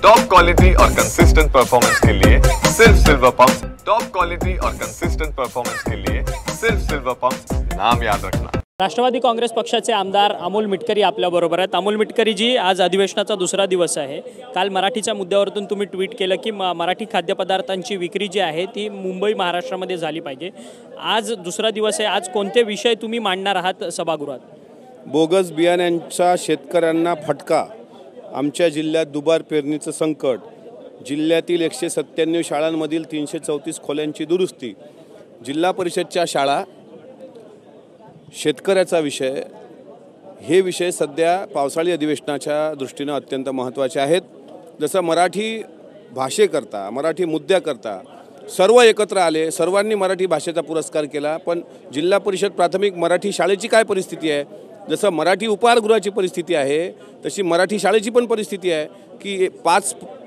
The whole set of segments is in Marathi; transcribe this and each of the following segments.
टॉप क्वालिटी और कंसिस्टेंट परफॉर्मेंस के लिए सिर्फ सिल्वर पंप्स। टॉप क्वालिटी और कंसिस्टेंट परफॉर्मेंस के लिए सिर्फ सिल्वर पंप्स, नाम याद रखना। राष्ट्रवादी काँग्रेस पक्षाचे आमदार अमोल मिटकरी आपल्याबरोबर आहेत। अमोल मिटकरी जी, आज अधिवेशनाचा दुसरा दिवस आहे। काल मराठीच्या मुद्द्यावरून तुम्ही ट्विट केलं की मराठी खाद्यपदार्थांची विक्री जी आहे ती मुंबई महाराष्ट्रामध्ये झाली पाहिजे। आज दुसरा दिवस आहे, आज कोणते विषय तुम्ही मांडणार आहात सभागृहात? बोगस बियाण्यांचा शेतकऱ्यांना फटका, आमच्या जिल्ह्यात दुबार पेरणीचं संकट, जिल्ह्यातील 197 शाळांमधील 334 खोल्यांची दुरुस्ती, जिल्हा परिषदच्या शाळा, शेतकऱ्याचा विषय, हे विषय सध्या पावसाळी अधिवेशनाच्या दृष्टीने अत्यंत महत्त्वाचे आहेत। जसं मराठी भाषेकरता, मराठी मुद्द्याकरता सर्व एकत्र आले, सर्वांनी मराठी भाषेचा पुरस्कार केला, पण जिल्हा परिषद प्राथमिक मराठी शाळेची काय परिस्थिती आहे? जसं मराठी उपहारगृहाची परिस्थिती आहे तशी मराठी शाळेची पण परिस्थिती आहे की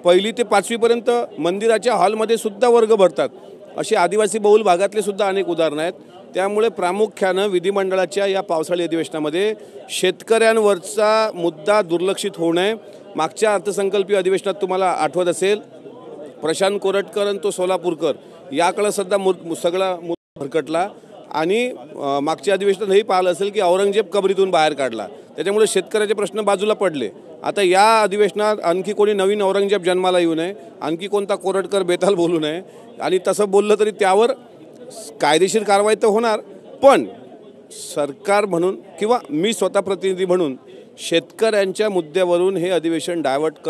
पहिली ते 5वी पर्यंत मंदिराच्या हॉलमध्ये सुद्धा वर्ग भरतात। अशी आदिवासी बहुल भागातले सुद्धा अनेक उदाहरणं आहेत। त्यामुळे प्रामुख्याने विधिमंडळाच्या या पावसाळी अधिवेशनामध्ये शेतकऱ्यांवरचा मुद्दा दुर्लक्षित होऊ नये। मागच्या अर्थसंकल्पीय अधिवेशनात तुम्हाला आठवत असेल, प्रशांत कोरटकर आणि तो सोलापूरकर याकडे सध्या सगळा भरकटला आणि मागच्या अधिवेशनात हेही पाहिलं असेल की औरंगजेब कबरीतून बाहेर काढला। त्याच्यामुळे शेतकऱ्याचे प्रश्न बाजूला पडले। आता या अधिवेशनात आणखी कोणी नवीन औरंगजेब जन्माला येऊ नये, आणखी कोणता कोरटकर बेताल बोलू नये, आणि तसं बोललं तरी त्यावर कायदेशीर कारवाई तर होणार, पण सरकार म्हणून किंवा मी स्वतः प्रतिनिधी म्हणून शेतकऱ्यांच्या मुद्द्यावरून हे अधिवेशन डायव्हर्ट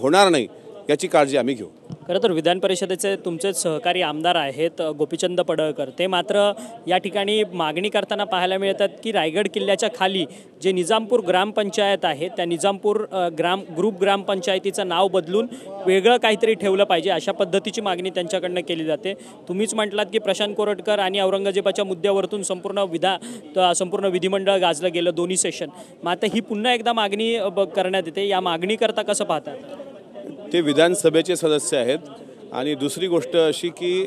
होणार नाही याची काळजी आम्ही घेऊ। खरं तर विधान परिषदेचे तुमचे सहकारी आमदार आहेत गोपीचंद पडळकर, ते मात्र या ठिकाणी मागणी करताना पाहायला मिळतात की रायगड किल्ल्याच्या खाली जे निजामपूर ग्रामपंचायत आहे त्या निजामपूर ग्रुप ग्रामपंचायतीचं नाव बदलून वेगळं काहीतरी ठेवलं पाहिजे, अशा पद्धतीची मागणी त्यांच्याकडनं केली जाते। तुम्हीच म्हटलात की प्रशांत कोरटकर आणि औरंगजेबाच्या मुद्द्यावरून संपूर्ण विधिमंडळ गाजलं गेलं, दोन्ही सेशन। मग आता ही पुन्हा एकदा मागणी करण्यात येते, या मागणीकरता कसं पाहता? ते विधानसभेचे सदस्य आहेत, आणि दुसरी गोष्ट अशी की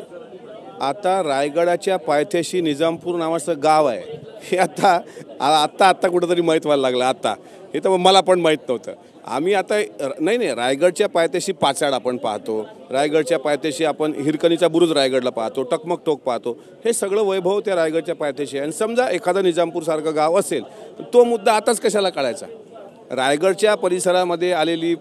आता रायगडाच्या पायथ्याशी निजामपूर नावाचं गाव आहे, हे आता कुठंतरी माहीत व्हायला लागलं। आता हे तर मला पण माहीत नव्हतं। आम्ही आता नाही रायगडच्या पायथ्याशी पाचाड आपण पाहतो, रायगडच्या पायथ्याशी आपण हिरकणीचा बुरुज रायगडला पाहतो, टकमक टोक पाहतो, हे सगळं वैभव त्या रायगडच्या पायथ्याशी आहे। आणि समजा एखादा निजामपूरसारखं गाव असेल तो मुद्दा आताच कशाला काढायचा? रायगडच्या परिसरामध्ये आलेली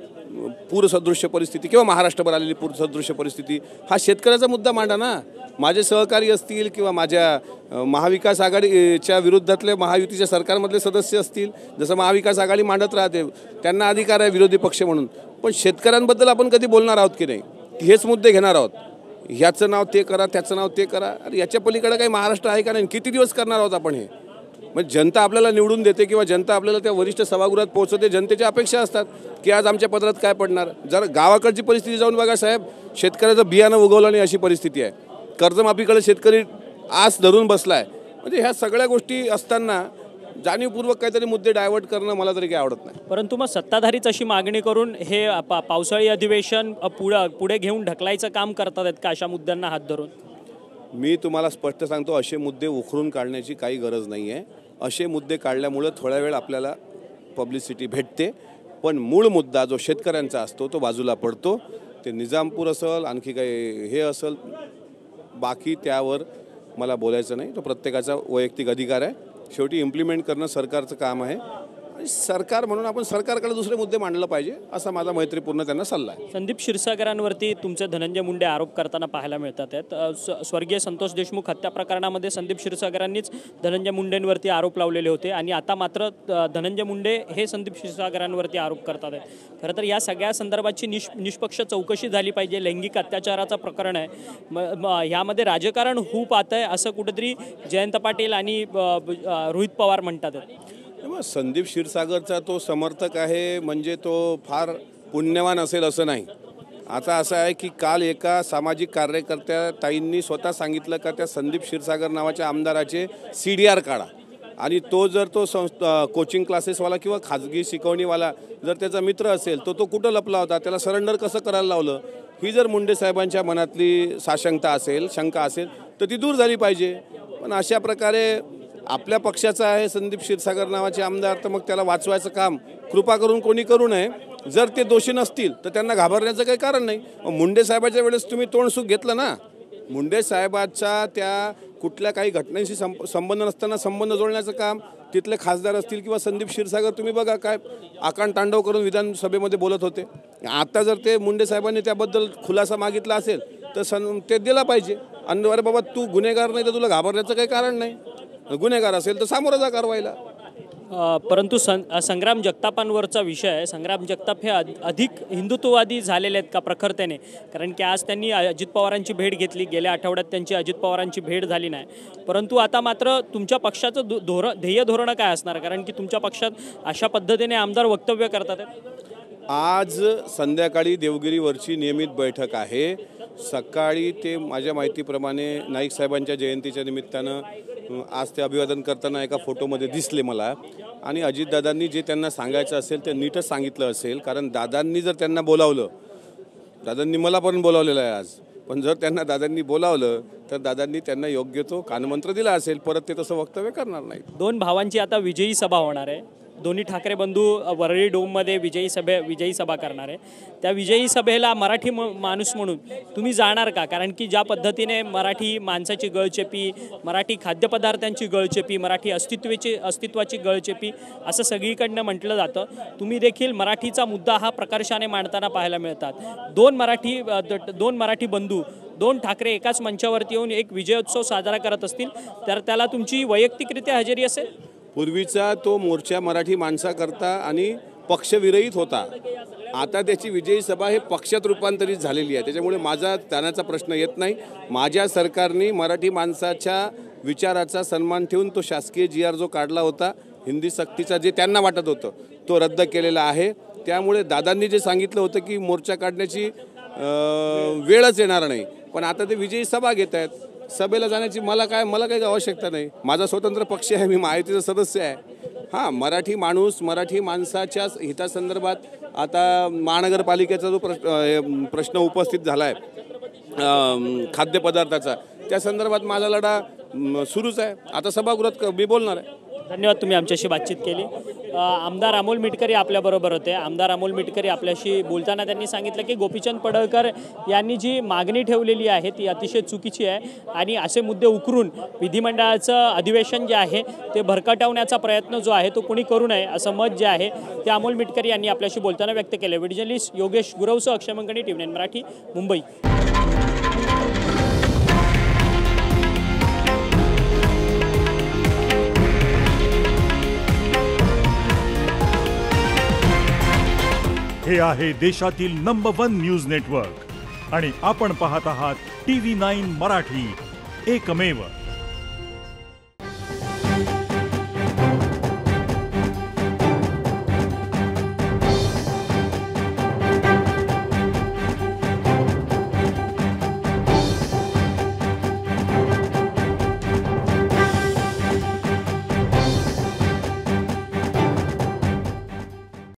पूरसदृश्य परिस्थिती किंवा महाराष्ट्रभर आलेली पूरसदृश्य परिस्थिती हा शेतकऱ्याचा मुद्दा मांडा ना। माझे सहकारी असतील किंवा माझ्या महाविकास आघाडीच्या विरोधातले महायुतीच्या सरकारमधले सदस्य असतील, जसं महाविकास आघाडी मांडत राहते, त्यांना अधिकार आहे विरोधी पक्ष म्हणून, पण शेतकऱ्यांबद्दल आपण कधी बोलणार आहोत की नाही? हेच मुद्दे घेणार आहोत, ह्याचं नाव ते करा, त्याचं नाव ते करा। अरे याच्या पलीकडे काही महाराष्ट्र आहे का नाही? किती दिवस करणार आहोत आपण हे? म्हणजे जनता आपल्याला निवडून देते किंवा जनता आपल्याला त्या वरिष्ठ सभागृहात पोहोचवते, जनतेच्या अपेक्षा असतात की आज आमच्या पदरात काय पडणार। जर गावाकडची परिस्थिती जाऊन बघा साहेब, शेतकऱ्याचं बियाणं उगवलं नाही अशी परिस्थिती आहे, कर्जमाफीकडे शेतकरी आस धरून बसलाय। म्हणजे ह्या सगळ्या गोष्टी असताना जाणीवपूर्वक काहीतरी मुद्दे डायव्हर्ट करणं मला तरी काही आवडत नाही। परंतु मग सत्ताधारीच अशी मागणी करून हे पावसाळी अधिवेशन पुढे घेऊन ढकलायचं काम करतात आहेत का अशा मुद्द्यांना हात धरून? मी तुम्हाला स्पष्ट सांगतो, असे मुद्दे उखरून काढण्याची काही गरज नाही आहे। असे मुद्दे काढल्यामुळे थोड्या वेळ आपल्याला पब्लिसिटी भेटते, पण मूळ मुद्दा जो शेतकऱ्यांचा असतो तो बाजूला पडतो। ते निजामपूर असेल, आणखी काही हे असेल, बाकी त्यावर मला बोलायचं नाही, तो प्रत्येकाचा वैयक्तिक अधिकार आहे। शेवटी इम्प्लिमेंट करणं सरकारचं काम आहे, आणि सरकार म्हणून आपण सरकारकडे दुसरे मुद्दे मांडलं पाहिजे असा माझा मैत्रीपूर्ण त्यांना सल्ला आहे। संदीप क्षीरसागरांवरती तुमचे धनंजय मुंडे आरोप करताना पाहायला मिळतात आहेत। स्वर्गीय संतोष देशमुख हत्या प्रकरणामध्ये संदीप क्षीरसागरांनीच धनंजय मुंडेंवरती आरोप लावलेले होते, आणि आता मात्र धनंजय मुंडे हे संदीप क्षीरसागरांवरती आरोप करतात आहेत। खरं तर या सगळ्या संदर्भाची निष्पक्ष चौकशी झाली पाहिजे। लैंगिक अत्याचाराचं प्रकरण आहे, ह्यामध्ये राजकारण होऊ पाहतंय असं कुठेतरी जयंत पाटील आणि रोहित पवार म्हणतात आहेत। संदीप क्षीरसागरचा तो समर्थक आहे म्हणजे तो फार पुण्यवान असेल असं नाही। आता असं आहे की काल एका सामाजिक कार्यकर्त्या ताईंनी स्वतः सांगितलं का त्या संदीप क्षीरसागर नावाच्या आमदाराचे CDR काढा, आणि तो जर तो कोचिंग क्लासेसवाला किंवा खाजगी शिकवणीवाला जर त्याचा मित्र असेल तो कुठं लपला होता, त्याला सरेंडर कसं करायला लावलं? ही जर मुंडे साहेबांच्या मनातली साशंकता असेल, शंका असेल तर ती दूर झाली पाहिजे। पण अशा प्रकारे आपल्या पक्षाचा आहे संदीप क्षीरसागर नावाचे आमदार, तर मग त्याला वाचवायचं काम कृपा करून कोणी करू नये। जर ते दोषी नसतील तर त्यांना घाबरण्याचं काही कारण नाही. मुंडे साहेबाच्या वेळेस तुम्ही तोंडसुख घेतलं ना. मुंडे साहेबांचा त्या कुठल्या काही घटनांशी संबंध नसताना संबंध जोडण्याचं काम तिथले खासदार असतील किंवा संदीप क्षीरसागर तुम्ही बघा काय आकांड तांडव करून विधानसभेमध्ये बोलत होते. आता जर ते मुंडे साहेबांनी त्याबद्दल खुलासा मागितला असेल तर ते दिला पाहिजे. आणि अरे बाबा तू गुन्हेगार नाही तर तुला घाबरण्याचं काही कारण नाही. गुन्हेगार असेल तर सामोरं जा कारवाईला. परंतु संग्राम जगतापांवरचा विषय आहे. संग्राम जगताप हे अधिक हिंदुत्ववादी झालेले आहेत का प्रखरतेने? कारण की आज त्यांनी अजित पवारांची भेट घेतली, गेल्या आठवड्यात त्यांची अजित पवारांची भेट झाली नाही. परंतु आता मात्र तुमच्या पक्षाचं ध्येय धोरण काय असणार? कारण की तुमच्या पक्षात अशा पद्धतीने आमदार वक्तव्य करतात. आज संध्याकाळी देवगिरीवरची नियमित बैठक आहे. सकाळी ते माझ्या माहितीप्रमाणे नाईक साहेबांच्या जयंतीच्या निमित्तानं आज ते अभिवादन करताना एका फोटोमध्ये दिसले मला. आणि अजितदादांनी जे त्यांना सांगायचं असेल ते नीटच सांगितलं असेल. कारण दादांनी जर त्यांना बोलावलं, दादांनी मला पण बोलावलेलं आहे आज, पण जर त्यांना दादांनी बोलावलं तर दादांनी त्यांना योग्य तो कानमंत्र दिला असेल. परत ते तसं वक्तव्य करणार नाही. दोन भावांची आता विजयी सभा होणार आहे. दोन्ही ठाकरे बंधू वरळी डोममध्ये विजयी सभा करणार आहे. त्या विजयी सभेला मराठी माणूस म्हणून तुम्ही जाणार का? कारण की ज्या पद्धतीने मराठी माणसाची गळचेपी, मराठी खाद्यपदार्थांची गळचेपी, मराठी अस्तित्वाची गळचेपी असं सगळीकडनं म्हटलं जातं. तुम्ही देखील मराठीचा मुद्दा हा प्रकर्षाने मांडताना पाहायला मिळतात. दोन मराठी बंधू, दोन ठाकरे एकाच मंचावरती येऊन एक विजयोत्सव साजरा करत असतील तर त्याला तुमची वैयक्तिकरित्या हजेरी असेल? पूर्वीचा तो मोर्चा मराठी माणसाकरता आणि पक्षविरहित होता. आता त्याची विजयी सभा हे पक्षात रूपांतरित झालेली आहे. त्याच्यामुळे माझा जाण्याचा प्रश्न येत नाही. माझ्या सरकारने मराठी माणसाच्या विचाराचा सन्मान ठेवून तो शासकीय GR जो काढला होता हिंदी सक्तीचा, जे त्यांना वाटत होतं तो रद्द केलेला आहे. त्यामुळे दादांनी जे सांगितलं होतं की मोर्चा काढण्याची वेळच येणार नाही, पण आता ते विजयी सभा घेत आहेत. सभेला जाण्याची मला काही आवश्यकता नाही. माझा स्वतंत्र पक्ष आहे, मी महायुतीचा सदस्य आहे. हां, मराठी माणूस, मराठी माणसाच्या हितासंदर्भात आता महानगरपालिकेचा जो प्रश्न उपस्थित झाला आहे खाद्यपदार्थाचा, त्या संदर्भात माझा लढा सुरूच आहे. आता सभागृहात मी बोलणार आहे. धन्यवाद, तुम्ही आमच्याशी बातचीत केली. आमदार अमोल मिटकरी आपल्याबरोबर होते. आमदार अमोल मिटकरी आपल्याशी बोलताना त्यांनी सांगितलं की गोपीचंद पडळकर यांनी जी मागणी ठेवलेली आहे ती अतिशय चुकीची आहे आणि असे मुद्दे उकरून विधिमंडळाचं अधिवेशन जे आहे ते भरकटवण्याचा प्रयत्न जो आहे तो कोणी करू नये असं मत जे आहे ते अमोल मिटकरी यांनी आपल्याशी बोलताना व्यक्त केले. व्हिडिओ जर्नलिस्ट योगेश गुरवसह अक्षय मंगणी, TV9 मराठी, मुंबई. हे आहे देशातील नंबर 1 न्यूज नेटवर्क आणि आपण पाहत आहात TV9 मराठी, एकमेव.